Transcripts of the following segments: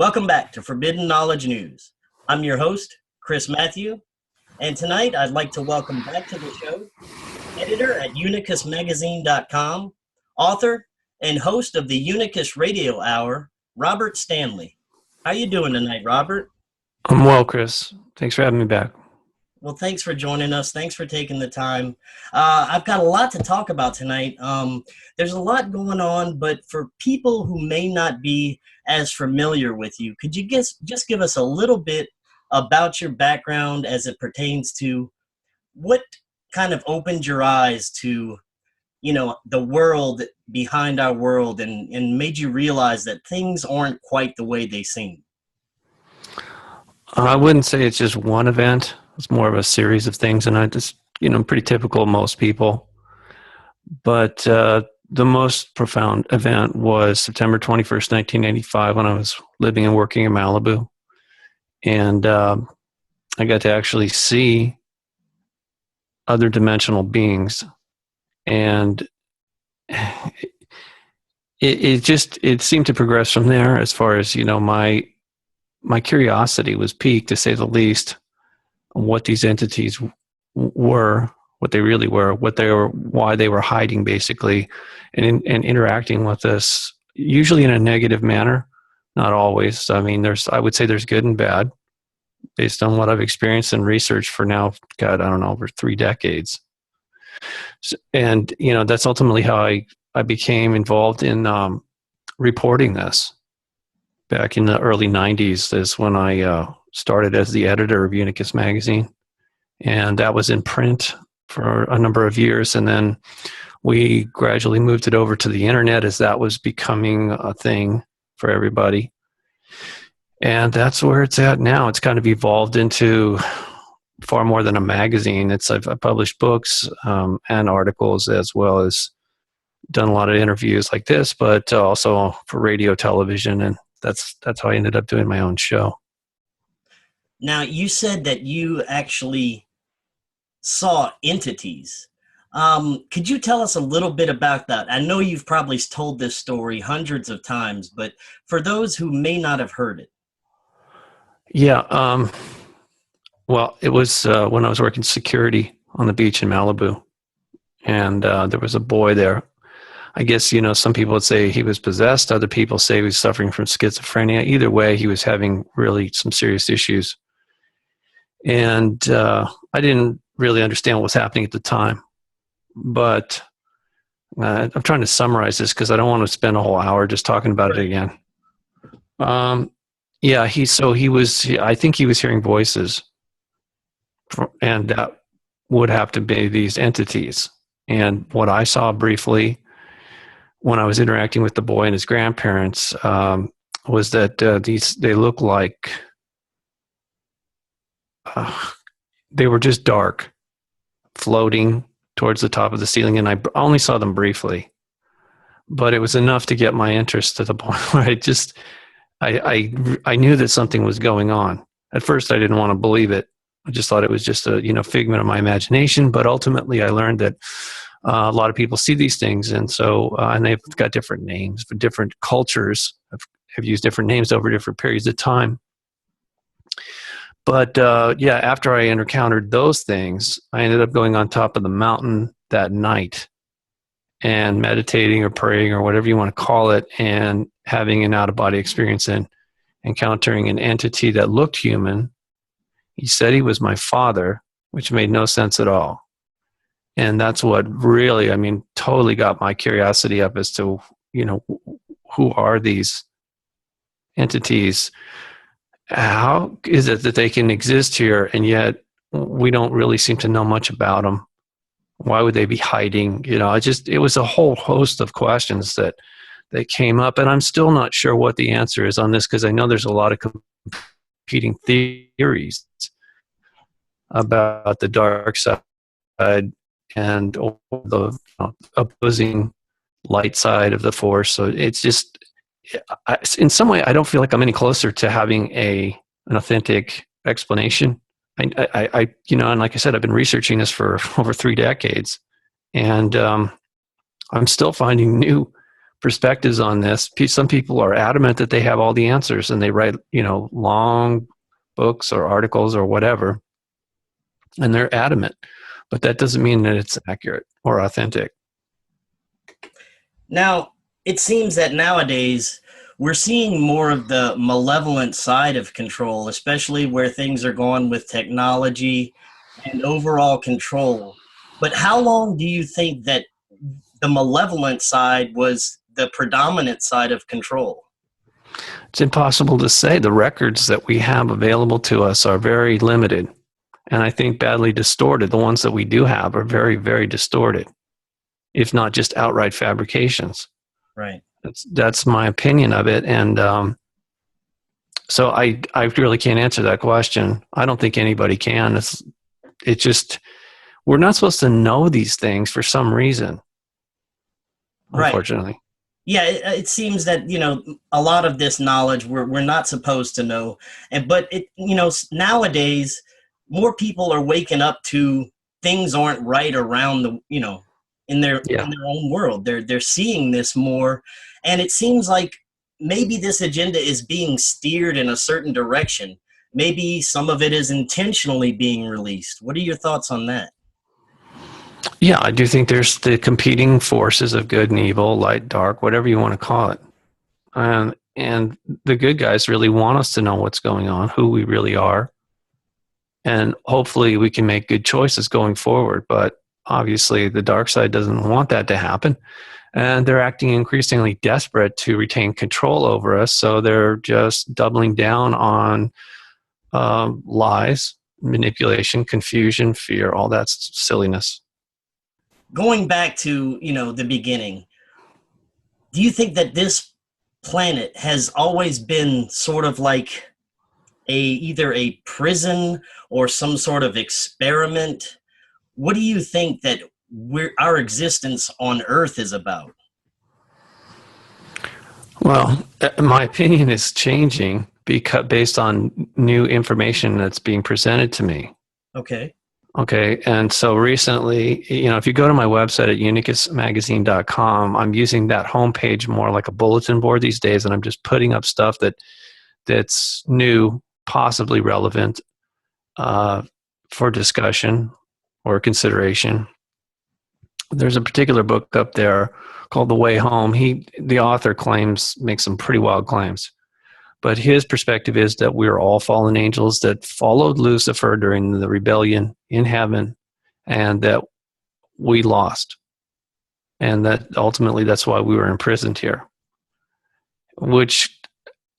Welcome back to Forbidden Knowledge News. I'm your host, Chris Matthew, and tonight I'd like to welcome back to the show editor at unicusmagazine.com, author and host of the Unicus Radio Hour, Robert Stanley. How you doing tonight, Robert? I'm well, Chris. Thanks for having me back. Well, thanks for joining us. Thanks for taking the time. I've got a lot to talk about tonight. There's a lot going on, but for people who may not be as familiar with you, could you just give us a little bit about your background as it pertains to what kind of opened your eyes to, the world behind our world and made you realize that things aren't quite the way they seem? I wouldn't say it's just one event. It's more of a series of things, and I just, pretty typical of most people. But the most profound event was September 21st, 1985, when I was living and working in Malibu. And I got to actually see other dimensional beings. And it seemed to progress from there as far as, my curiosity was piqued, to say the least, on what these entities were, what they really were, why they were hiding, basically, and interacting with us, usually in a negative manner, not always. I mean, I would say there's good and bad, based on what I've experienced and researched for now, over 3 decades. And, that's ultimately how I became involved in reporting this. Back in the early 90s is when I started as the editor of Unicus Magazine. And that was in print for a number of years. And then we gradually moved it over to the internet as that was becoming a thing for everybody. And that's where it's at now. It's kind of evolved into far more than a magazine. I've published books and articles, as well as done a lot of interviews like this, but also for radio, television, and that's how I ended up doing my own show. Now, you said that you actually saw entities. Could you tell us a little bit about that? I know you've probably told this story hundreds of times, but for those who may not have heard it. Yeah. Well, it was when I was working security on the beach in Malibu, and there was a boy there. I guess, some people would say he was possessed. Other people say he was suffering from schizophrenia. Either way, he was having really some serious issues. And I didn't really understand what was happening at the time. But I'm trying to summarize this because I don't want to spend a whole hour just talking about it again. Yeah, I think he was hearing voices. And that would have to be these entities. And what I saw briefly when I was interacting with the boy and his grandparents was that they look like they were just dark, floating towards the top of the ceiling, and I only saw them briefly, but it was enough to get my interest to the point where I knew that something was going on. At first, I didn't want to believe it. I just thought it was just a figment of my imagination, but ultimately I learned that a lot of people see these things, and so and they've got different names for different cultures. Have used different names over different periods of time. But after I encountered those things, I ended up going on top of the mountain that night and meditating or praying or whatever you want to call it, and having an out-of-body experience and encountering an entity that looked human. He said he was my father, which made no sense at all. And that's what really, totally got my curiosity up as to, who are these entities? How is it that they can exist here, and yet we don't really seem to know much about them? Why would they be hiding? It was a whole host of questions that came up, and I'm still not sure what the answer is on this, because I know there's a lot of competing theories about the dark side and the opposing light side of the force. So it's just, in some way, I don't feel like I'm any closer to having an authentic explanation. And like I said, I've been researching this for over 3 decades, and I'm still finding new perspectives on this. Some people are adamant that they have all the answers, and they write, long books or articles or whatever, and they're adamant. But that doesn't mean that it's accurate or authentic. Now, it seems that nowadays we're seeing more of the malevolent side of control, especially where things are going with technology and overall control. But how long do you think that the malevolent side was the predominant side of control? It's impossible to say. The records that we have available to us are very limited, and I think badly distorted. The ones that we do have are very, very distorted, if not just outright fabrications. Right. That's my opinion of it. And so I really can't answer that question. I don't think anybody can. It's just, we're not supposed to know these things for some reason, unfortunately. Right. Yeah, it seems that, a lot of this knowledge we're not supposed to know. But nowadays, more people are waking up to things aren't right around in their own world. They're seeing this more, and it seems like maybe this agenda is being steered in a certain direction. Maybe some of it is intentionally being released. What are your thoughts on that? Yeah, I do think there's the competing forces of good and evil, light, dark, whatever you want to call it. And the good guys really want us to know what's going on, who we really are. And hopefully we can make good choices going forward. But obviously the dark side doesn't want that to happen. And they're acting increasingly desperate to retain control over us. So they're just doubling down on lies, manipulation, confusion, fear, all that silliness. Going back to, the beginning, do you think that this planet has always been sort of like either a prison or some sort of experiment? What do you think that our existence on Earth is about? Well, my opinion is changing based on new information that's being presented to me. Okay, and so recently, if you go to my website at unicusmagazine.com, I'm using that homepage more like a bulletin board these days, and I'm just putting up stuff that's new, possibly relevant for discussion or consideration. There's a particular book up there called The Way Home. The author makes some pretty wild claims. But his perspective is that we're all fallen angels that followed Lucifer during the rebellion in heaven, and that we lost. And that ultimately that's why we were imprisoned here. Which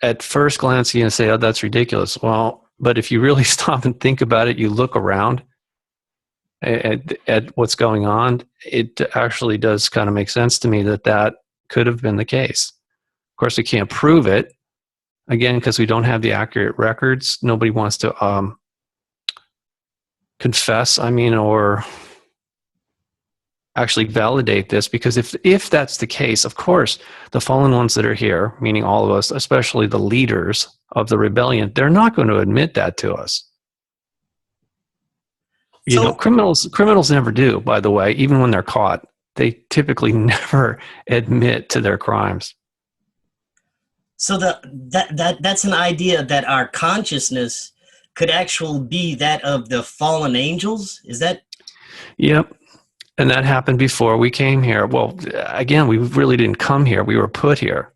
at first glance you can say, oh, that's ridiculous. Well, but if you really stop and think about it, you look around at what's going on, it actually does kind of make sense to me that could have been the case. Of course, we can't prove it. Again, because we don't have the accurate records, nobody wants to confess, or actually validate this, because if that's the case, of course, the fallen ones that are here, meaning all of us, especially the leaders of the rebellion, they're not going to admit that to us. Criminals never do, by the way, even when they're caught. They typically never admit to their crimes. So that's an idea that our consciousness could actually be that of the fallen angels? Is that? Yep. And that happened before we came here. Well, again, we really didn't come here. We were put here.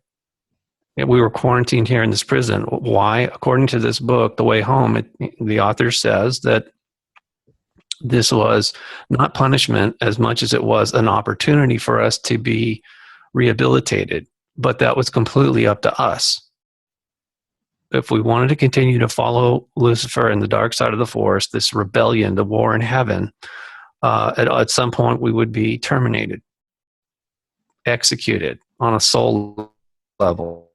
We were quarantined here in this prison. Why? According to this book, The Way Home, the author says that this was not punishment as much as it was an opportunity for us to be rehabilitated. But that was completely up to us. If we wanted to continue to follow Lucifer and the dark side of the force, this rebellion, the war in heaven, at some point we would be terminated, executed on a soul level,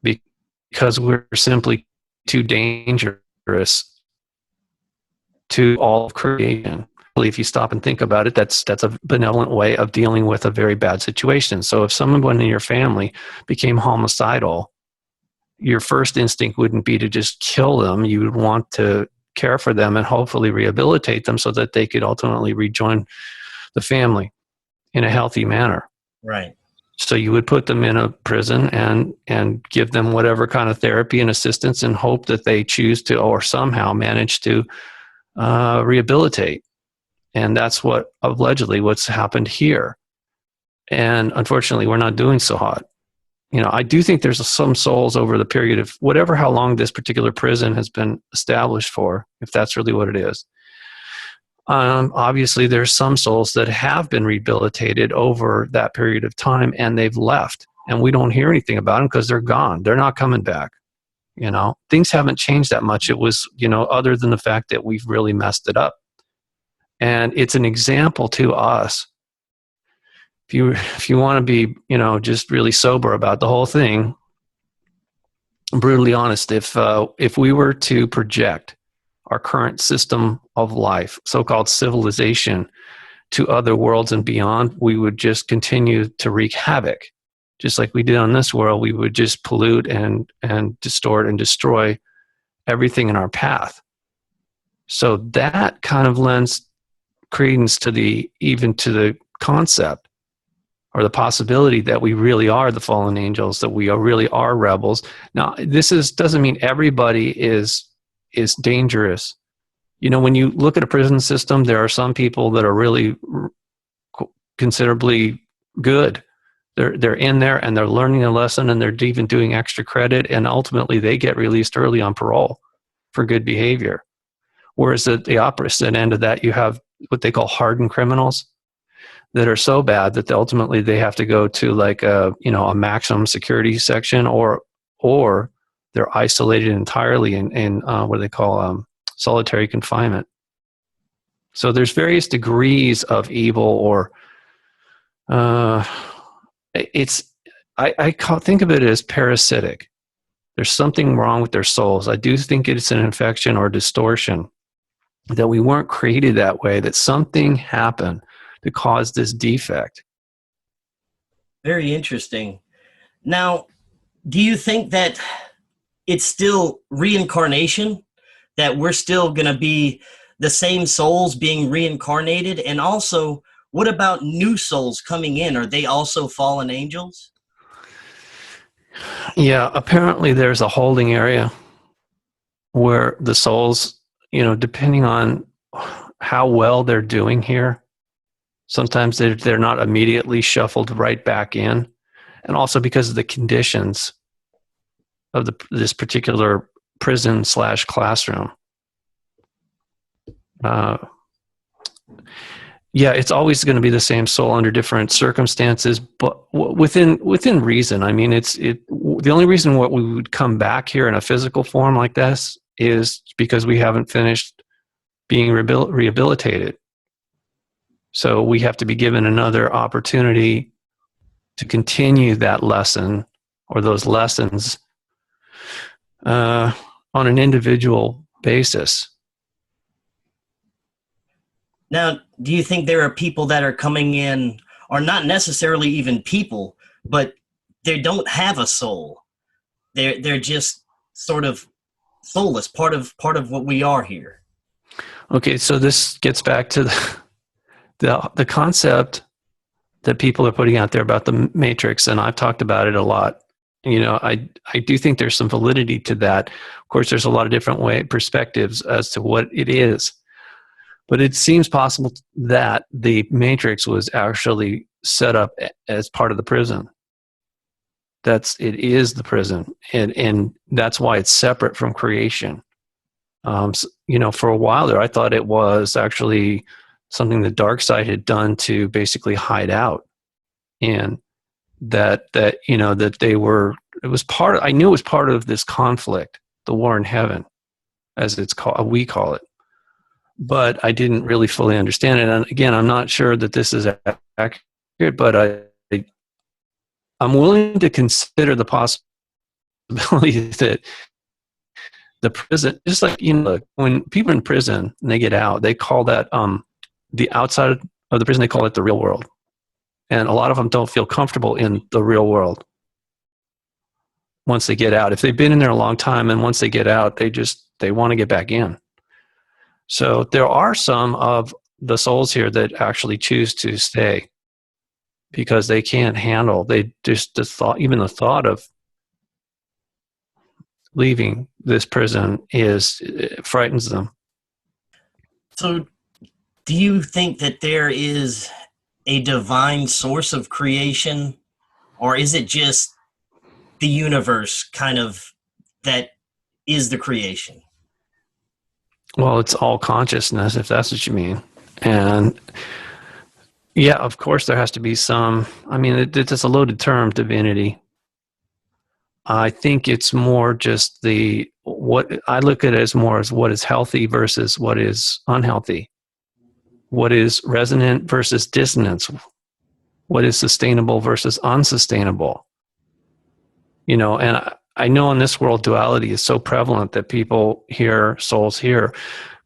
because we're simply too dangerous to all of creation. If you stop and think about it, that's a benevolent way of dealing with a very bad situation. So if someone in your family became homicidal, your first instinct wouldn't be to just kill them. You would want to care for them and hopefully rehabilitate them so that they could ultimately rejoin the family in a healthy manner. Right. So you would put them in a prison and give them whatever kind of therapy and assistance and hope that they choose to or somehow manage to rehabilitate. And that's what allegedly what's happened here. And unfortunately, we're not doing so hot. I do think there's some souls over the period of whatever, how long this particular prison has been established for, if that's really what it is. Obviously, there's some souls that have been rehabilitated over that period of time and they've left. And we don't hear anything about them because they're gone. They're not coming back. Things haven't changed that much. It was, other than the fact that we've really messed it up. And it's an example to us. If you want to be, just really sober about the whole thing, brutally honest, if we were to project our current system of life, so-called civilization, to other worlds and beyond, we would just continue to wreak havoc. Just like we did on this world, we would just pollute and distort and destroy everything in our path. So that kind of lends credence to the concept or the possibility that we really are the fallen angels, that we really are rebels. Now, doesn't mean everybody is dangerous. When you look at a prison system, there are some people that are really considerably good. They're in there and they're learning a lesson and they're even doing extra credit, and ultimately they get released early on parole for good behavior. Whereas at the opposite end of that, you have what they call hardened criminals that are so bad that ultimately they have to go to like a maximum security section, or they're isolated entirely in what they call solitary confinement. So there's various degrees of evil, or I think of it as parasitic. There's something wrong with their souls. I do think it's an infection or distortion, that we weren't created that way, that something happened to cause this defect. Very interesting. Now, do you think that it's still reincarnation, that we're still going to be the same souls being reincarnated? And also, what about new souls coming in? Are they also fallen angels? Yeah, apparently there's a holding area where the souls, depending on how well they're doing here, sometimes they're not immediately shuffled right back in. And also because of the conditions of this particular prison / classroom. It's always going to be the same soul under different circumstances, but within reason. I mean, the only reason what we would come back here in a physical form like this is because we haven't finished being rehabilitated. So we have to be given another opportunity to continue that lesson or those lessons on an individual basis. Now, do you think there are people that are coming in, or not necessarily even people, but they don't have a soul? They're just sort of soulless, part of what we are here. Okay, so this gets back to the concept that people are putting out there about the Matrix, and I've talked about it a lot. I do think there's some validity to that. Of course, there's a lot of different perspectives as to what it is. But it seems possible that the Matrix was actually set up as part of the prison. It is the prison, and that's why it's separate from creation. For a while there, I thought it was actually something the dark side had done to basically hide out, and that they were. It was part. I knew it was part of this conflict, the war in heaven, as it's called. We call it. But I didn't really fully understand it. And again, I'm not sure that this is accurate, but I'm willing to consider the possibility that the prison, just like, when people are in prison and they get out, they call that the outside of the prison, they call it the real world. And a lot of them don't feel comfortable in the real world once they get out. If they've been in there a long time and once they get out, they want to get back in. So there are some of the souls here that actually choose to stay. because they can't handle, they just the thought, even the thought of leaving this prison frightens them. So, do you think that there is a divine source of creation, or is it just the universe kind of that is the creation? Well, it's all consciousness, if that's what you mean. And yeah, of course there has to be some, I mean, it's a loaded term, divinity. I think it's more just what I look at it as more as what is healthy versus what is unhealthy. What is resonant versus dissonance. What is sustainable versus unsustainable. You know, and I know in this world duality is so prevalent that people here, souls here,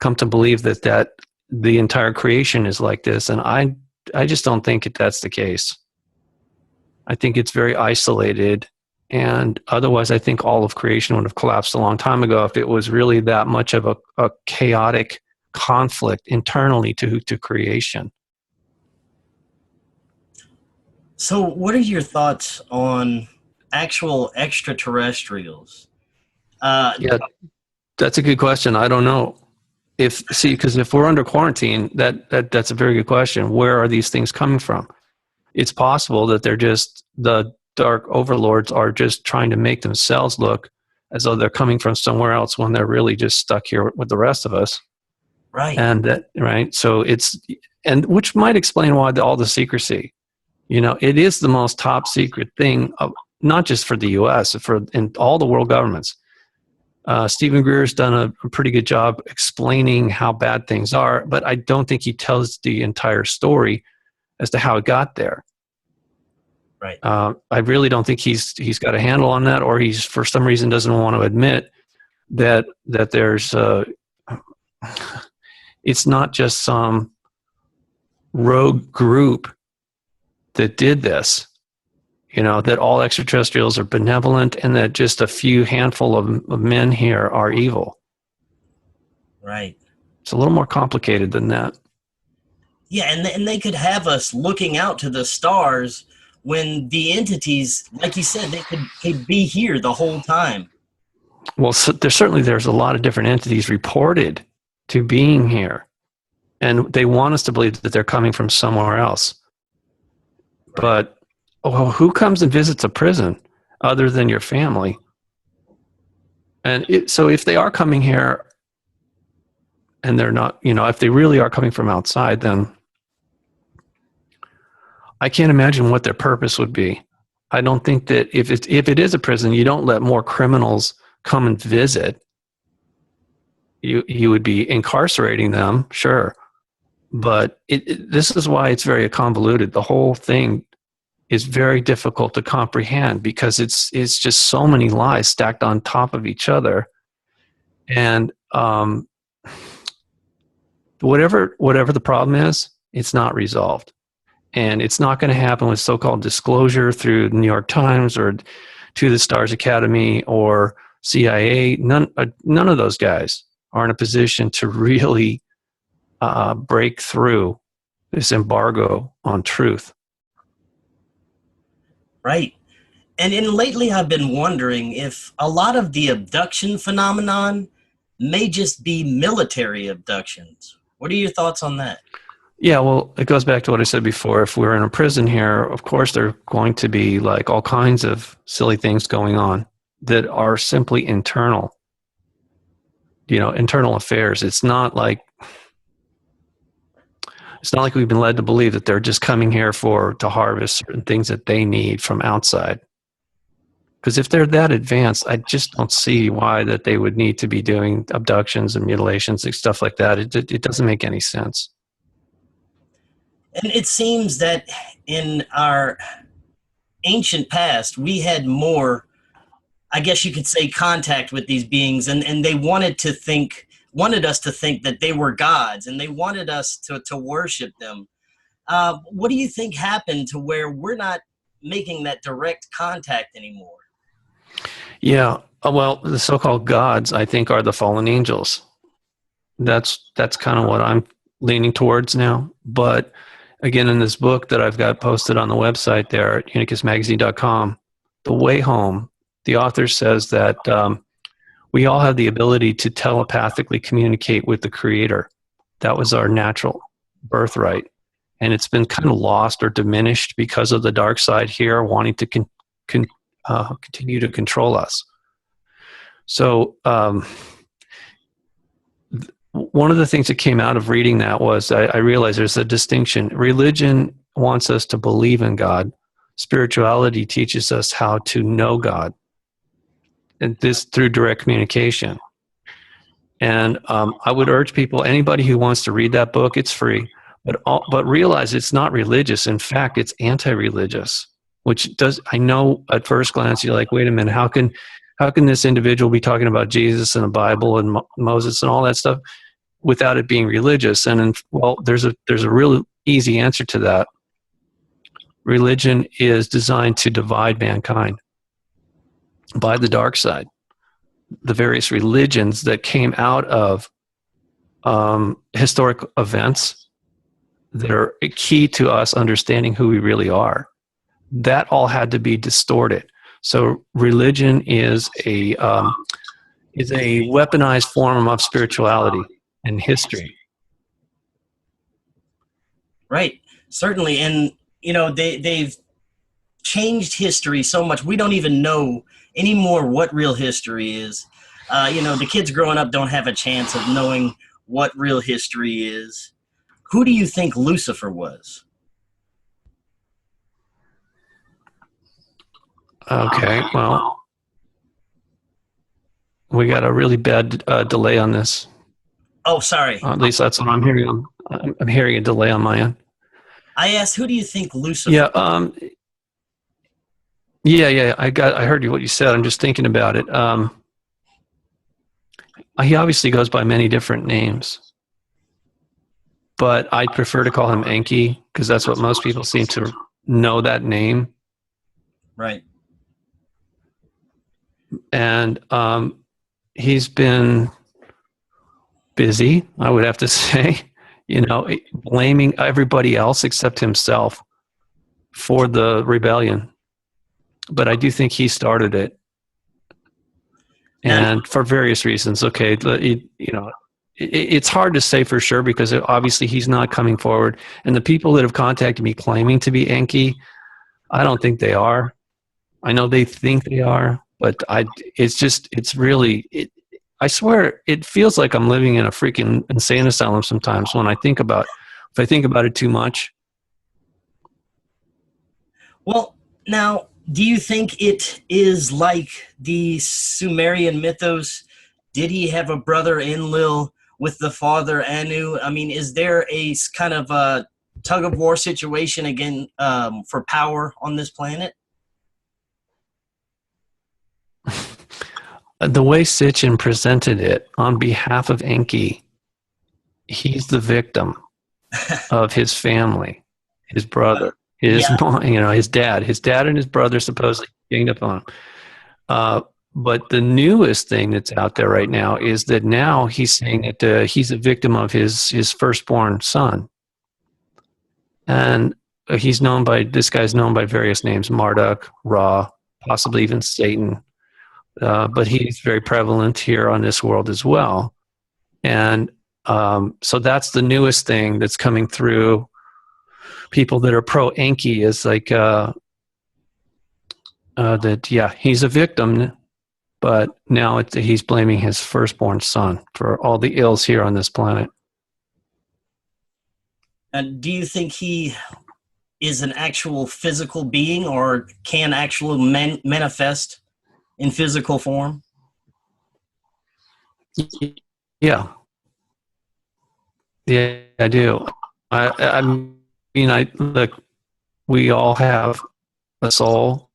come to believe that the entire creation is like this. And I just don't think that's the case. I think it's very isolated. And otherwise, I think all of creation would have collapsed a long time ago if it was really that much of a chaotic conflict internally to creation. So, what are your thoughts on actual extraterrestrials? Yeah, that's a good question. I don't know. Because if we're under quarantine, that's a very good question. Where are these things coming from? It's possible that they're just the dark overlords are just trying to make themselves look as though they're coming from somewhere else when they're really just stuck here with the rest of us. Right. Right. So and which might explain why all the secrecy. You know, it is the most top secret thing, not just for the U.S., in all the world governments. Stephen Greer's done a pretty good job explaining how bad things are, but I don't think he tells the entire story as to how it got there. Right. I really don't think he's got a handle on that, or he's for some reason doesn't want to admit that there's it's not just some rogue group that did this. You know, that all extraterrestrials are benevolent and that just a few handful of men here are evil. Right. It's a little more complicated than that. Yeah, and they could have us looking out to the stars when the entities, like you said, they could be here the whole time. Well, so there's a lot of different entities reported to being here, and they want us to believe that they're coming from somewhere else. Right. But who comes and visits a prison other than your family? And so if they are coming here and they're not, you know, if they really are coming from outside, then I can't imagine what their purpose would be. I don't think that if it is a prison, you don't let more criminals come and visit. You would be incarcerating them, sure. But this is why it's very convoluted. The whole thing is very difficult to comprehend because it's just so many lies stacked on top of each other. And whatever the problem is, it's not resolved. And it's not going to happen with so-called disclosure through the New York Times or to the Stars Academy or CIA. None of those guys are in a position to really break through this embargo on truth. Right. And lately I've been wondering if a lot of the abduction phenomenon may just be military abductions. What are your thoughts on that? Yeah, well, it goes back to what I said before. If we're in a prison here, of course, there are going to be like all kinds of silly things going on that are simply internal, you know, internal affairs. It's not like we've been led to believe that they're just coming here to harvest certain things that they need from outside. Because if they're that advanced, I just don't see why that they would need to be doing abductions and mutilations and stuff like that. It doesn't make any sense. And it seems that in our ancient past, we had more, I guess you could say, contact with these beings, and they wanted us to think that they were gods, and they wanted us to worship them. What do you think happened to where we're not making that direct contact anymore? Yeah, well, the so-called gods, I think, are the fallen angels. That's kind of what I'm leaning towards now. But again, in this book that I've got posted on the website there at unicusmagazine.com, The Way Home, the author says that we all have the ability to telepathically communicate with the Creator. That was our natural birthright. And it's been kind of lost or diminished because of the dark side here wanting to continue to control us. So one of the things that came out of reading that was I realized there's a distinction. Religion wants us to believe in God. Spirituality teaches us how to know God, and this through direct communication. And I would urge people, anybody who wants to read that book, it's free, but realize it's not religious. In fact, it's anti-religious, which does, I know at first glance, you're like, wait a minute, how can this individual be talking about Jesus and the Bible and Moses and all that stuff without it being religious? And well, there's a real easy answer to that. Religion is designed to divide mankind by the dark side. The various religions that came out of historic events that are key to us understanding who we really are, that all had to be distorted. So religion is a weaponized form of spirituality and history. Right, certainly. And they've changed history so much. We don't even know anymore what real history is. The kids growing up don't have a chance of knowing what real history is. Who do you think Lucifer was? Okay, well, we got a really bad delay on this. Oh, sorry. At least that's what I'm hearing. I'm hearing a delay on my end. I asked, who do you think Lucifer? Yeah. I heard what you said. I'm just thinking about it. He obviously goes by many different names, but I prefer to call him Enki because that's what most people seem to know that name. Right. And he's been busy, I would have to say, blaming everybody else except himself for the rebellion. But I do think he started it. And for various reasons. Okay, it's hard to say for sure because obviously he's not coming forward. And the people that have contacted me claiming to be Enki, I don't think they are. I know they think they are, but I swear it feels like I'm living in a freaking insane asylum sometimes when if I think about it too much. Well, now, do you think it is like the Sumerian mythos? Did he have a brother Enlil with the father Anu? I mean, is there a kind of a tug of war situation again for power on this planet? The way Sitchin presented it on behalf of Enki, he's the victim of his family, his brother, his dad and his brother supposedly ganged up on him. But the newest thing that's out there right now is that now he's saying that he's a victim of his firstborn son. And this guy's known by various names, Marduk, Ra, possibly even Satan. But he's very prevalent here on this world as well. And so that's the newest thing that's coming through. People that are pro-Enki is like he's a victim, but now he's blaming his firstborn son for all the ills here on this planet. And do you think he is an actual physical being or can actually manifest in physical form? Yeah, I do. Look, we all have a soul.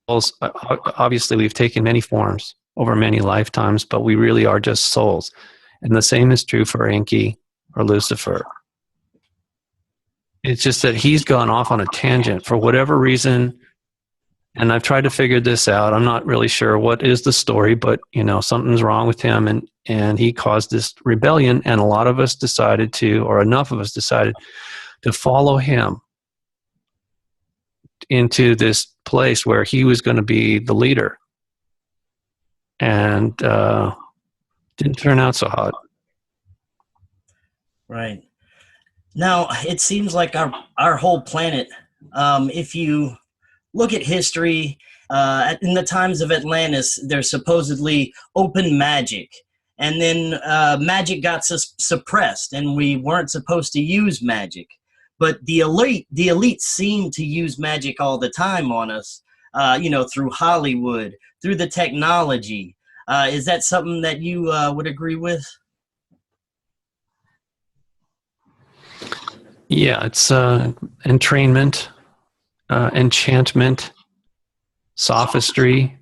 Obviously, we've taken many forms over many lifetimes, but we really are just souls. And the same is true for Enki or Lucifer. It's just that he's gone off on a tangent for whatever reason. And I've tried to figure this out. I'm not really sure what is the story, but something's wrong with him, and he caused this rebellion. And a lot of us decided enough of us decided to follow him into this place where he was going to be the leader. And didn't turn out so hot. Right. Now, it seems like our whole planet, if you look at history, in the times of Atlantis, there's supposedly open magic. And then magic got suppressed, and we weren't supposed to use magic. But the elite seem to use magic all the time on us, through Hollywood, through the technology. Is that something that you would agree with? Yeah, it's entrainment, enchantment, sophistry.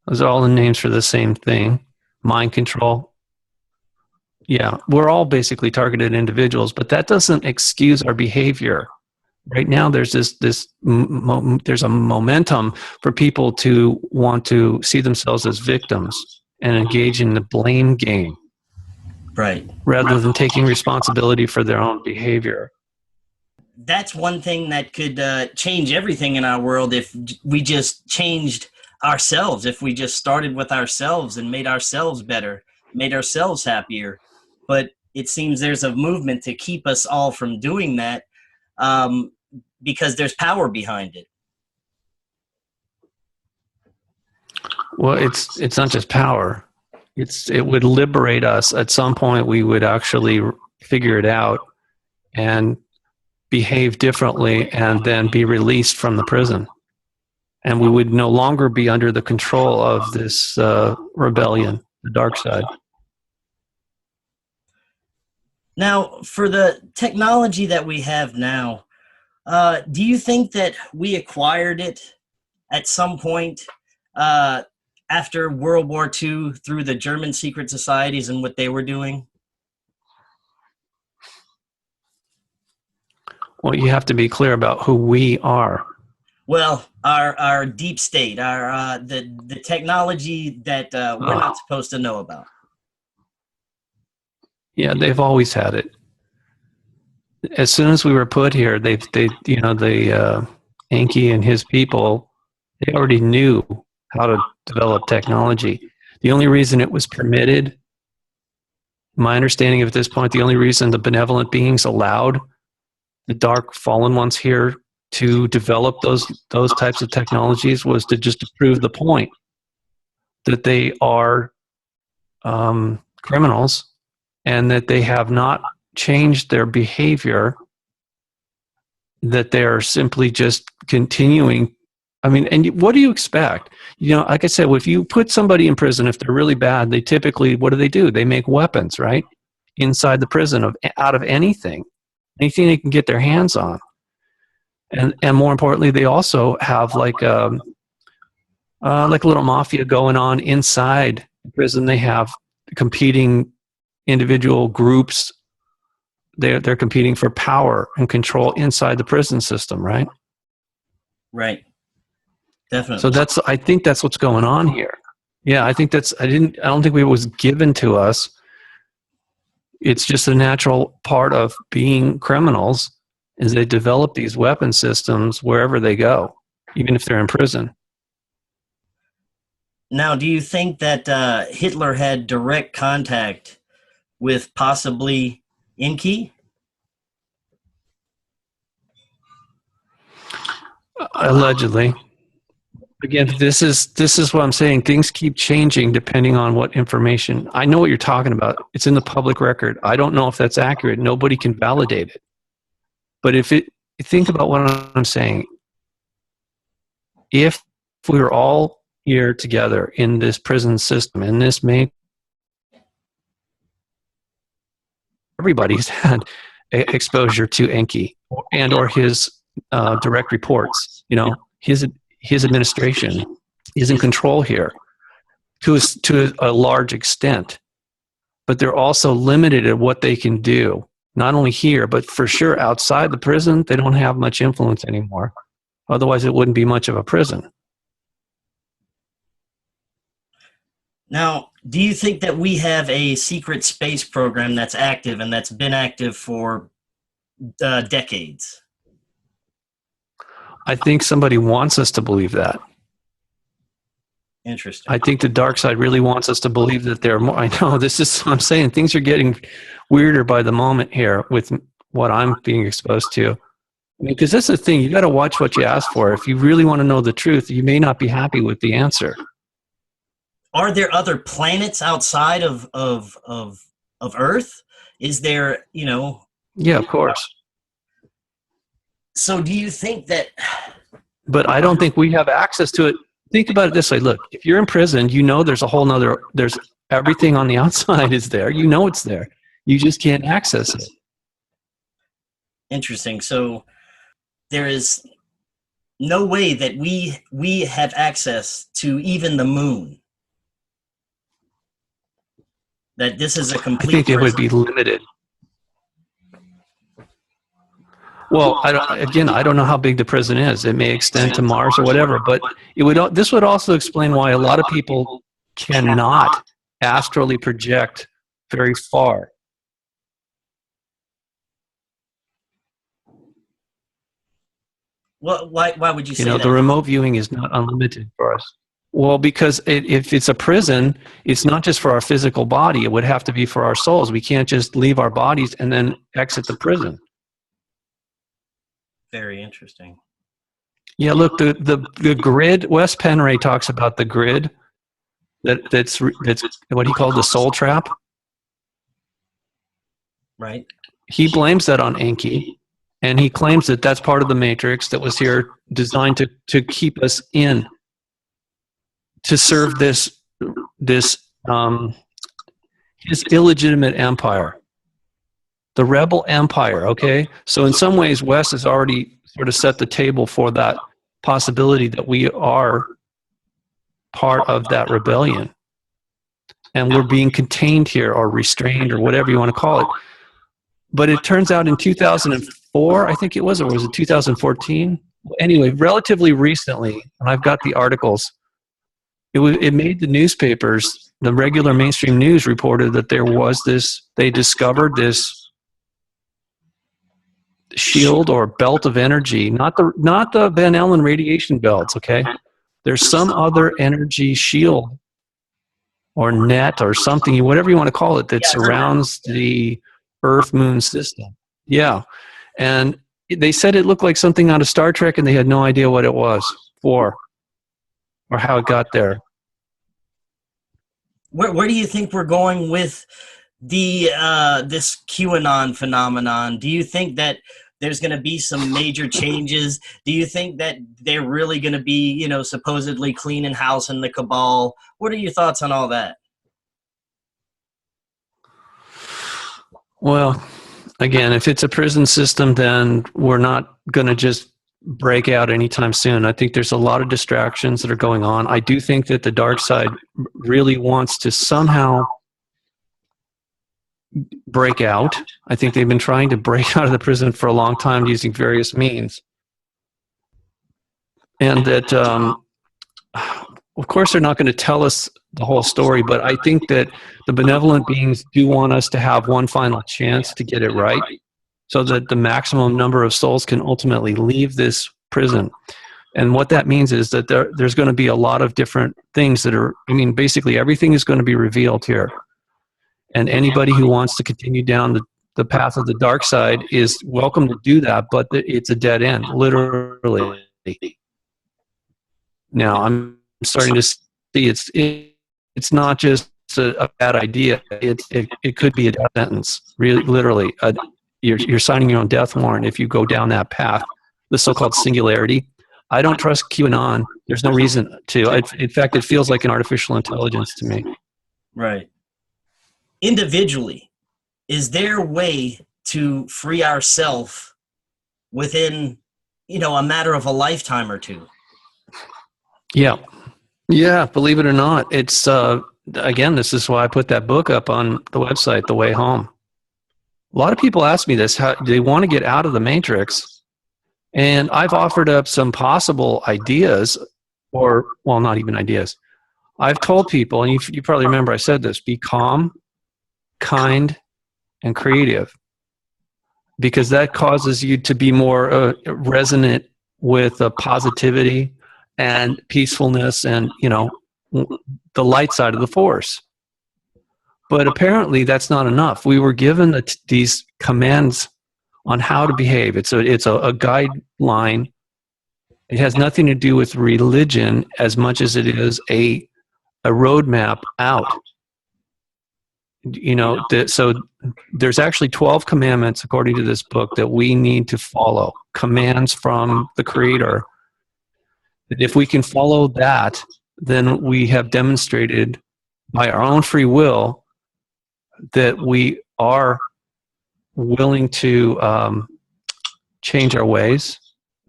Those are all the names for the same thing. Mind control. Yeah, we're all basically targeted individuals, but that doesn't excuse our behavior. Right now, there's there's a momentum for people to want to see themselves as victims and engage in the blame game, Right. rather than taking responsibility for their own behavior. That's one thing that could change everything in our world if we just changed ourselves, if we just started with ourselves and made ourselves better, made ourselves happier. But it seems there's a movement to keep us all from doing that, because there's power behind it. Well, it's not just power. It would liberate us. At some point, we would actually figure it out and behave differently, and then be released from the prison. And we would no longer be under the control of this rebellion, the dark side. Now, for the technology that we have now, do you think that we acquired it at some point after World War II through the German secret societies and what they were doing? Well, you have to be clear about who we are. Well, our deep state, our the technology that we're not supposed to know about. Yeah, they've always had it. As soon as we were put here, Enki and his people, they already knew how to develop technology. The only reason it was permitted, my understanding at this point, the only reason the benevolent beings allowed the dark fallen ones here to develop those types of technologies was to just prove the point that they are criminals, and that they have not changed their behavior, that they're simply just continuing. I mean, and what do you expect? Like I said, if you put somebody in prison, if they're really bad, they typically, what do? They make weapons, right? Inside the prison out of anything they can get their hands on. And more importantly, they also have like a little mafia going on inside the prison. They have competing individual groups. They're competing for power and control inside the prison system, right? Right. Definitely. So I think that's what's going on here. Yeah, I think I don't think it was given to us. It's just a natural part of being criminals, is they develop these weapon systems wherever they go, even if they're in prison. Now, do you think that Hitler had direct contact with possibly Enki? Allegedly. Again, this is what I'm saying. Things keep changing depending on what information. I know what you're talking about. It's in the public record. I don't know if that's accurate. Nobody can validate it. But think about what I'm saying. If we were all here together in this prison system, in this everybody's had exposure to Enki and or his direct reports. His administration is in control here to a large extent, but they're also limited at what they can do. Not only here, but for sure outside the prison, they don't have much influence anymore. Otherwise, it wouldn't be much of a prison. Now, do you think that we have a secret space program that's active and that's been active for decades. I think somebody wants us to believe that. Interesting. I think the dark side really wants us to believe that there are more. I know this is, I'm saying things are getting weirder by the moment here with what I'm being exposed to. Because that's the thing, you got to watch what you ask for. If you really want to know the truth, you may not be happy with the answer. Are there other planets outside of Earth? Is there, Yeah, of course. So do you think that? But I don't think we have access to it. Think about it this way. Look, if you're in prison, there's a whole nother, there's everything on the outside is there. It's there. You just can't access it. Interesting. So there is no way that we have access to even the moon. That this is a complete. I think it would be limited. Well, I don't know how big the prison is. It may extend to Mars or whatever, but this would also explain why a lot of people cannot astrally project very far. Well, why would you say that? The remote viewing is not unlimited for us. Well, because if it's a prison, it's not just for our physical body. It would have to be for our souls. We can't just leave our bodies and then exit the prison. Very interesting. Yeah, look, the grid. Wes Penray talks about the grid. That's what he called the soul trap. Right. He blames that on Enki, and he claims that that's part of the matrix that was here designed to keep us in, to serve his illegitimate empire, the rebel empire. Okay, so in some ways, Wes has already sort of set the table for that possibility that we are part of that rebellion, and we're being contained here or restrained or whatever you want to call it. But it turns out in 2004, I think it was, or was it 2014? Anyway, relatively recently, and I've got the articles, it made the newspapers, the regular mainstream news reported that there was they discovered this shield or belt of energy, not the Van Allen radiation belts, okay? There's some other energy shield or net or something, whatever you want to call it, that surrounds the Earth-Moon system. Yeah. And they said it looked like something out of Star Trek, and they had no idea what it was for or how it got there. Where do you think we're going with this QAnon phenomenon? Do you think that there's going to be some major changes? Do you think that they're really going to be, supposedly cleaning house in the cabal? What are your thoughts on all that? Well, again, if it's a prison system, then we're not going to just break out anytime soon. I think there's a lot of distractions that are going on. I do think that the dark side really wants to somehow break out. I think they've been trying to break out of the prison for a long time using various means. And that, of course, they're not going to tell us the whole story, but I think that the benevolent beings do want us to have one final chance to get it right, so that the maximum number of souls can ultimately leave this prison. And what that means is that there's going to be a lot of different things that are, basically everything is going to be revealed here. And anybody who wants to continue down the path of the dark side is welcome to do that, but it's a dead end, literally. Now, I'm starting to see it's not just a bad idea. It could be a death sentence, really, literally. You're signing your own death warrant if you go down that path, the so-called singularity. I don't trust QAnon. There's no reason to. In fact, it feels like an artificial intelligence to me. Right. Individually, is there a way to free ourselves within, a matter of a lifetime or two? Yeah. Yeah, believe it or not. It's, again, this is why I put that book up on the website, The Way Home. A lot of people ask me this, how they want to get out of the matrix. And I've offered up some possible ideas, or, well, not even ideas. I've told people, and you probably remember I said this, be calm, kind, and creative. because that causes you to be more resonant with positivity and peacefulness and, the light side of the force. But apparently that's not enough. We were given these commands on how to behave. It's a guideline. It has nothing to do with religion as much as it is a roadmap out. So there's actually 12 commandments according to this book that we need to follow. Commands from the Creator. That if we can follow that, then we have demonstrated by our own free will that we are willing to change our ways,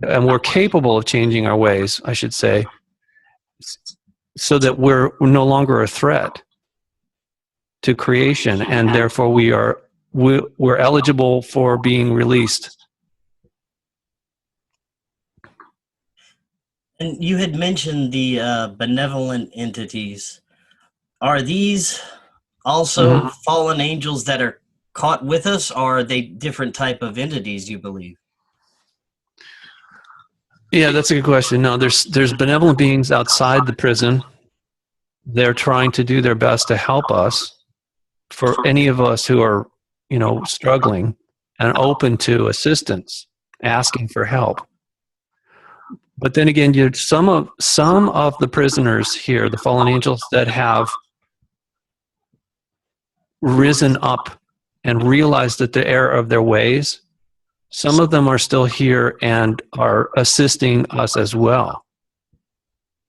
and we're capable of changing our ways, I should say, so that we're no longer a threat to creation, and therefore we're eligible for being released. And you had mentioned the benevolent entities. Are these also fallen angels that are caught with us, or are they different type of entities, you believe? Yeah, that's a good question. No, there's benevolent beings outside the prison. They're trying to do their best to help us. For any of us who are, struggling and open to assistance, asking for help. But then again, some of the prisoners here, the fallen angels that have risen up and realized that the error of their ways, some of them are still here and are assisting us as well,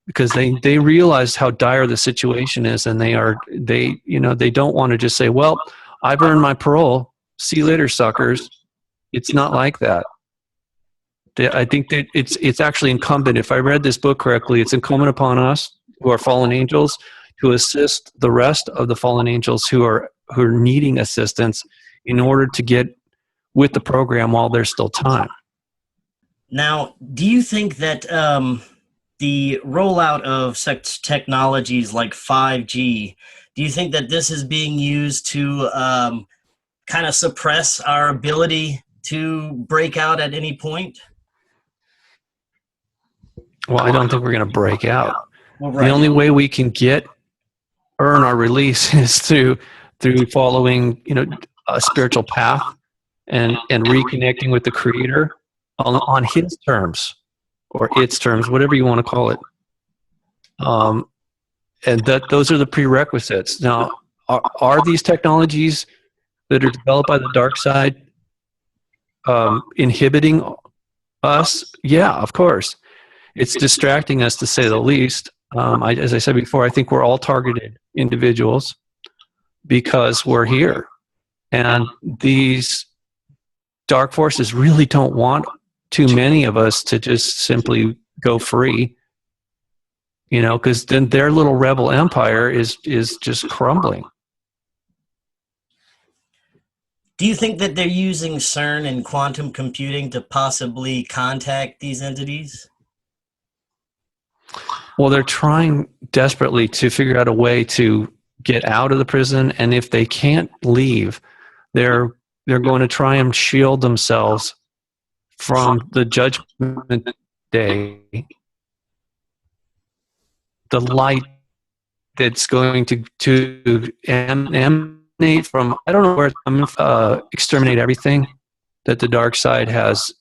because they realize how dire the situation is, and they don't want to just say, well, I've earned my parole, see you later, suckers. It's not like that. I think that it's actually incumbent, if I read this book correctly, it's incumbent upon us who are fallen angels to assist the rest of the fallen angels who are needing assistance in order to get with the program while there's still time. Now, do you think that the rollout of such technologies like 5G, do you think that this is being used to kind of suppress our ability to break out at any point? Well, I don't think we're going to break out. Well, right. The only way we can earn our release is through following, a spiritual path and reconnecting with the Creator on His terms or its terms, whatever you want to call it. And those are the prerequisites. Now, are these technologies that are developed by the dark side inhibiting us? Yeah, of course. It's distracting us, to say the least. As I said before, I think we're all targeted individuals because we're here. And these dark forces really don't want too many of us to just simply go free, because then their little rebel empire is just crumbling. Do you think that they're using CERN and quantum computing to possibly contact these entities? Well, they're trying desperately to figure out a way to get out of the prison, and if they can't leave, they're going to try and shield themselves from the judgment day, the light that's going to emanate from, I don't know where it's coming from, exterminate everything that the dark side has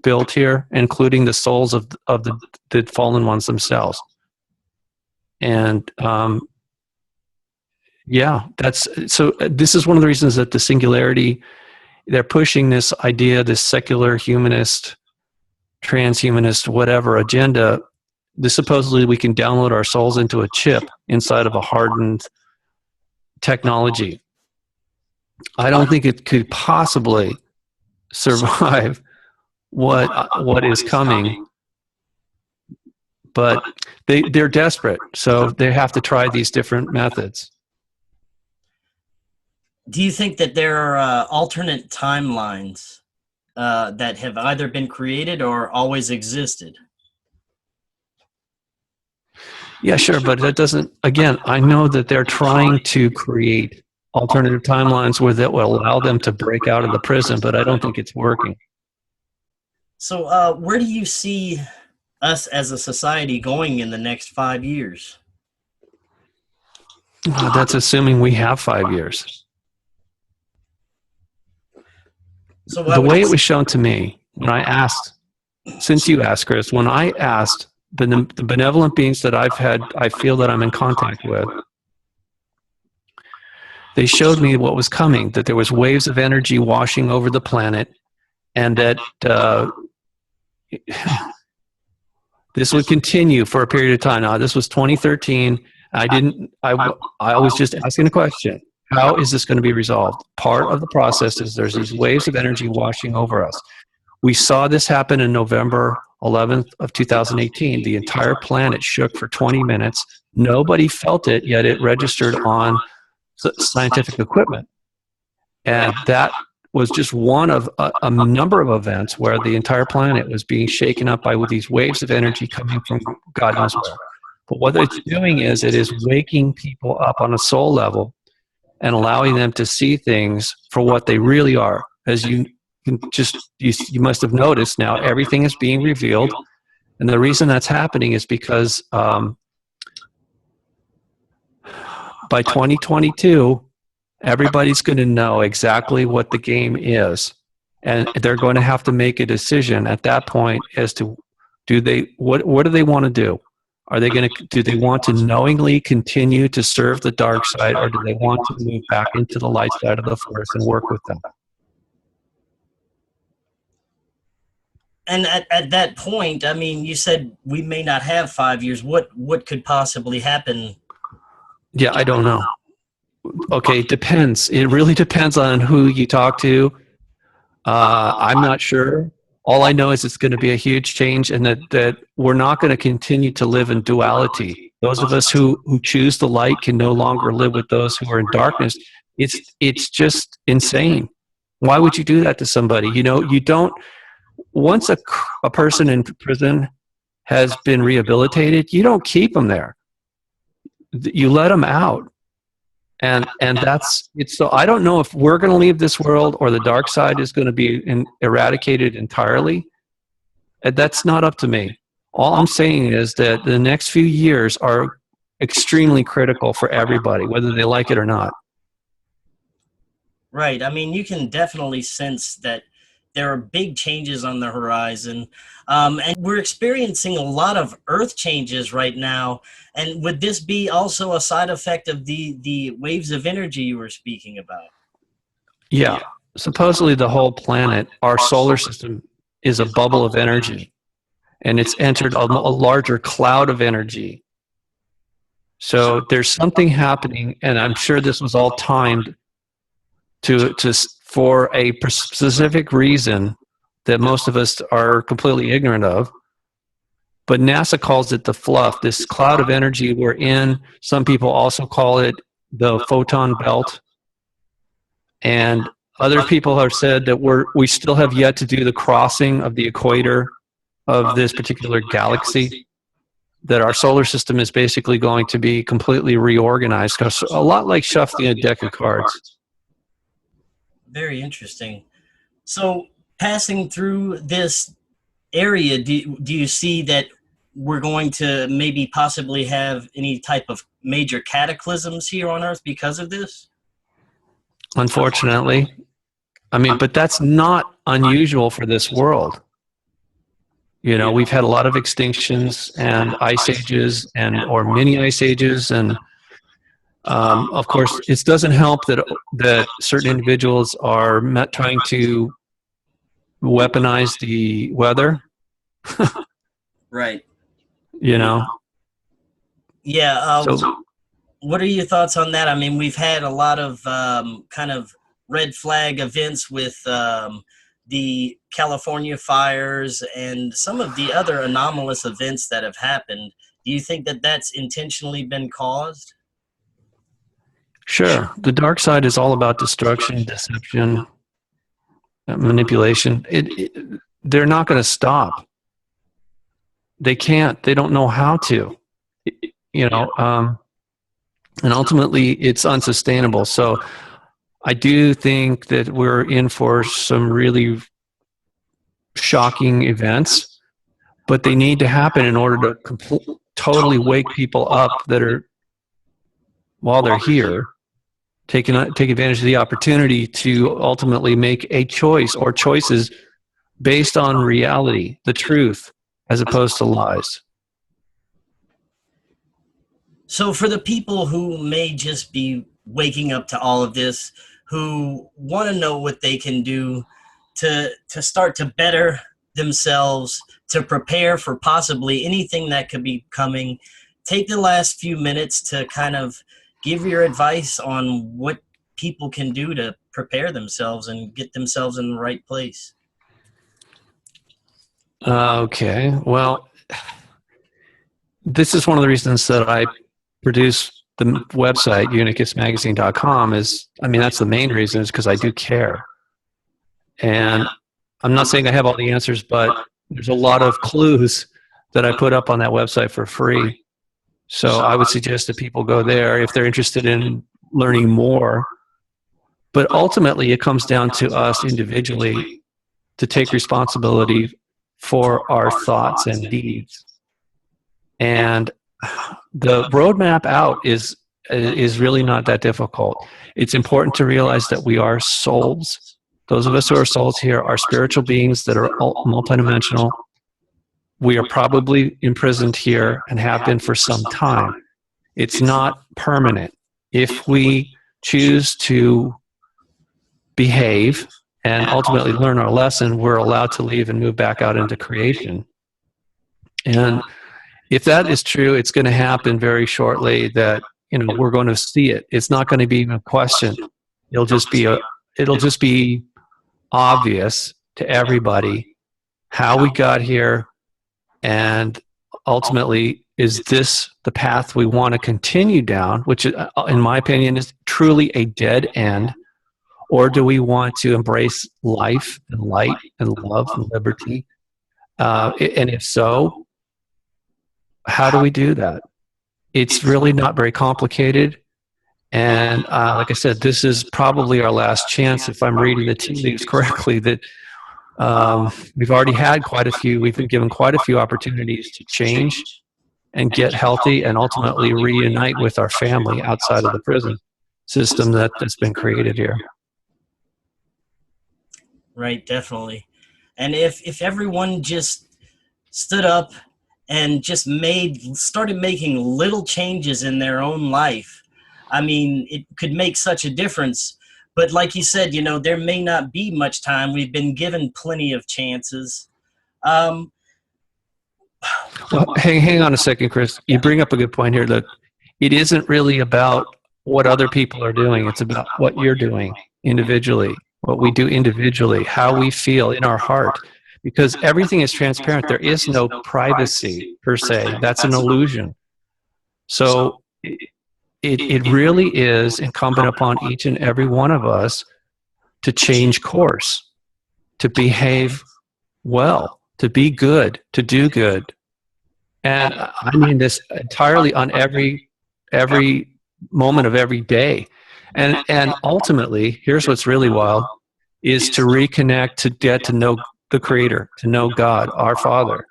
built here, including the souls of the fallen ones themselves. And this is one of the reasons that the singularity, they're pushing this idea, this secular humanist, transhumanist, whatever agenda. This supposedly we can download our souls into a chip inside of a hardened technology. I don't think it could possibly survive what is coming, but they're desperate, so they have to try these different methods. Do you think that there are alternate timelines that have either been created or always existed? Yeah, sure, but that doesn't, again, I know that they're trying to create alternative timelines where that will allow them to break out of the prison, but I don't think it's working. So, where do you see us as a society going in the next 5 years? That's assuming we have 5 years. So The way it was shown to me when I asked, since you asked, Chris, when I asked the benevolent beings that I feel that I'm in contact with, they showed me what was coming, that there was waves of energy washing over the planet, and that this would continue for a period of time. Now, this was 2013. I was just asking a question. How is this going to be resolved? Part of the process is there's these waves of energy washing over us. We saw this happen in November 11th of 2018. The entire planet shook for 20 minutes. Nobody felt it, yet it registered on scientific equipment. And that was just one of a number of events where the entire planet was being shaken up by these waves of energy coming from God knows where. But what it's doing is it is waking people up on a soul level and allowing them to see things for what they really are. As you must have noticed now, everything is being revealed. And the reason that's happening is because by 2022, everybody's going to know exactly what the game is. And they're going to have to make a decision at that point as to what do they want to do? Do they want to knowingly continue to serve the dark side, or do they want to move back into the light side of the force and work with them? And at that point, I mean, you said we may not have 5 years. What could possibly happen? Yeah, I don't know. Okay, it depends. It really depends on who you talk to. I'm not sure. All I know is it's going to be a huge change, and that we're not going to continue to live in duality. Those of us who choose the light can no longer live with those who are in darkness. It's just insane. Why would you do that to somebody? You know, you don't. Once a person in prison has been rehabilitated, you don't keep them there. You let them out. And that's it. So I don't know if we're going to leave this world or the dark side is going to be eradicated entirely. That's not up to me. All I'm saying is that the next few years are extremely critical for everybody, whether they like it or not. Right. I mean, you can definitely sense that there are big changes on the horizon. And we're experiencing a lot of earth changes right now. And would this be also a side effect of the waves of energy you were speaking about? Yeah. Supposedly the whole planet, our solar system, is a bubble of energy. And it's entered a larger cloud of energy. So there's something happening, and I'm sure this was all timed for a specific reason that most of us are completely ignorant of. But NASA calls it the fluff, this cloud of energy we're in. Some people also call it the photon belt. And other people have said that we still have yet to do the crossing of the equator of this particular galaxy, that our solar system is basically going to be completely reorganized, a lot like shuffling a deck of cards. Very interesting. So passing through this area, do you see that we're going to maybe possibly have any type of major cataclysms here on Earth because of this? Unfortunately. I mean, but that's not unusual for this world. You know, we've had a lot of extinctions and ice ages or mini ice ages, and of course, it doesn't help that certain individuals are trying to weaponize the weather. Right. You know? Yeah. So, what are your thoughts on that? I mean, we've had a lot of kind of red flag events with the California fires and some of the other anomalous events that have happened. Do you think that that's intentionally been caused? sure. The dark side is all about destruction, deception, manipulation. They're not going to stop. They can't. They don't know how to. You know, and ultimately, it's unsustainable. So I do think that we're in for some really shocking events, but they need to happen in order to totally wake people up that are, while they're here, take advantage of the opportunity to ultimately make a choice or choices based on reality, the truth, as opposed to lies. So for the people who may just be waking up to all of this, who want to know what they can do to start to better themselves, to prepare for possibly anything that could be coming, take the last few minutes to kind of give your advice on what people can do to prepare themselves and get themselves in the right place. Okay, well, this is one of the reasons that I produce the website unicusmagazine.com. That's the main reason, is because I do care. And I'm not saying I have all the answers, but there's a lot of clues that I put up on that website for free. So I would suggest that people go there if they're interested in learning more. But ultimately, it comes down to us individually to take responsibility for our thoughts and deeds. And the roadmap out is really not that difficult. It's important to realize that we are souls. Those of us who are souls here are spiritual beings that are multidimensional. We are probably imprisoned here and have been for some time. It's not permanent. If we choose to behave and ultimately learn our lesson, we're allowed to leave and move back out into creation. And if that is true, it's going to happen very shortly that, we're going to see it. It's not going to be a question. It'll just be obvious to everybody how we got here, and ultimately, is this the path we want to continue down, which in my opinion is truly a dead end, or do we want to embrace life and light and love and liberty? And if so, how do we do that? It's really not very complicated. And like I said, this is probably our last chance, if I'm reading the tea leaves correctly, that we've already had we've been given quite a few opportunities to change and get healthy and ultimately reunite with our family outside of the prison system that's been created here. Right, definitely. And if everyone just stood up and just started making little changes in their own life, it could make such a difference. But like you said, there may not be much time. We've been given plenty of chances. Well, hang on a second, Chris. You bring up a good point here that it isn't really about what other people are doing. It's about what you're doing individually, what we do individually, how we feel in our heart. Because everything is transparent. There is no privacy per se. That's an illusion. So it really is incumbent upon each and every one of us to change course, to behave well, to be good, to do good. And I mean this entirely on every moment of every day. And ultimately, here's what's really wild, is to reconnect, to get to know the Creator, to know God, our Father.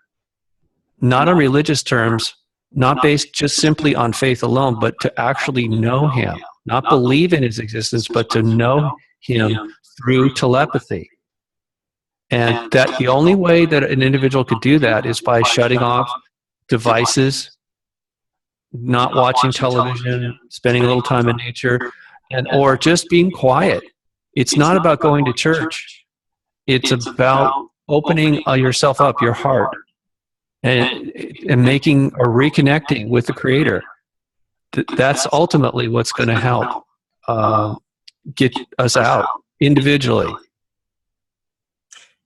Not on religious terms, not based just simply on faith alone, but to actually know Him, not believe in His existence, but to know Him through telepathy. And that the only way that an individual could do that is by shutting off devices, not watching television, spending a little time in nature, or just being quiet. It's not about going to church. It's about opening yourself up, your heart, and making or reconnecting with the Creator. That's ultimately what's going to help get us out individually.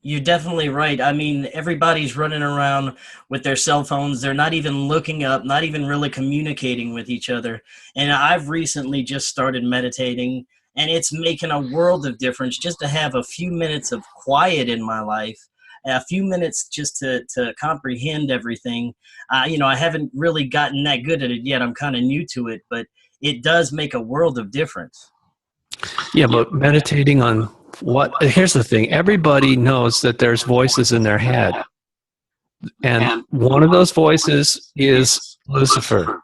You're definitely right. Everybody's running around with their cell phones. They're not even looking up, not even really communicating with each other. And I've recently just started meditating, and it's making a world of difference just to have a few minutes of quiet in my life, a few minutes just to comprehend everything. I haven't really gotten that good at it yet. I'm kind of new to it, but it does make a world of difference. Yeah, but meditating on what? Here's the thing. Everybody knows that there's voices in their head. And one of those voices is Lucifer.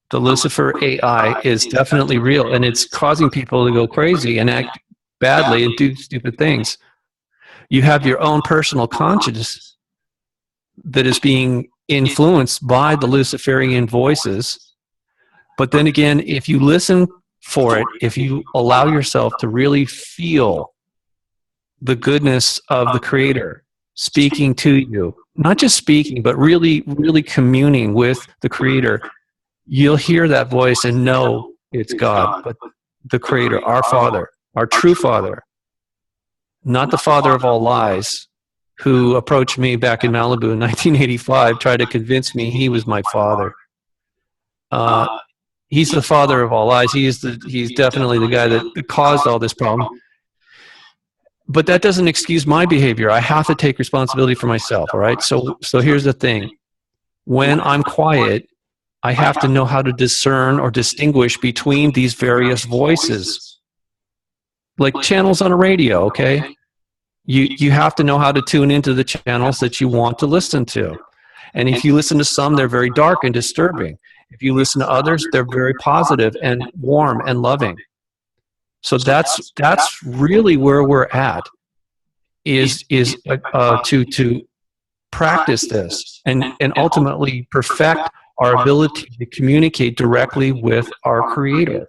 The Lucifer AI is definitely real, and it's causing people to go crazy and act badly and do stupid things. You have your own personal consciousness that is being influenced by the Luciferian voices. But then again, if you listen for it, if you allow yourself to really feel the goodness of the Creator speaking to you, not just speaking, but really, really communing with the Creator, you'll hear that voice and know it's God, but the Creator, our Father, our true Father, not the father of all lies, who approached me back in Malibu in 1985, tried to convince me he was my father. He's the father of all lies. He's definitely the guy that caused all this problem. But that doesn't excuse my behavior. I have to take responsibility for myself, all right? So here's the thing. When I'm quiet, I have to know how to discern or distinguish between these various voices. Like channels on a radio, okay? You have to know how to tune into the channels that you want to listen to. And if you listen to some, they're very dark and disturbing. If you listen to others, they're very positive and warm and loving. So that's really where we're at, is to practice this and ultimately perfect our ability to communicate directly with our Creator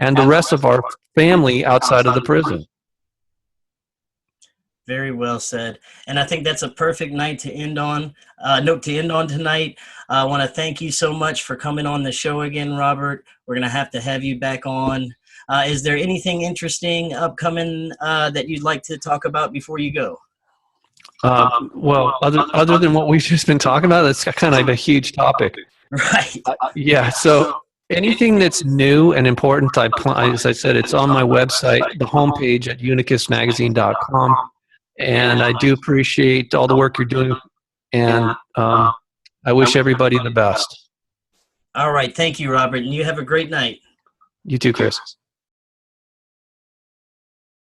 and the rest of our family outside of the prison. Very well said. And I think that's a perfect night to end on. Note to end on tonight. I want to thank you so much for coming on the show again, Robert. We're going to have you back on. Is there anything interesting upcoming that you'd like to talk about before you go? Well, other than what we've just been talking about, that's kind of a huge topic. Right. Yeah. So anything that's new and important, as I said, it's on my website, the homepage at unicusmagazine.com. And I do appreciate all the work you're doing. And I wish everybody the best. All right. Thank you, Robert. And you have a great night. You too, Chris.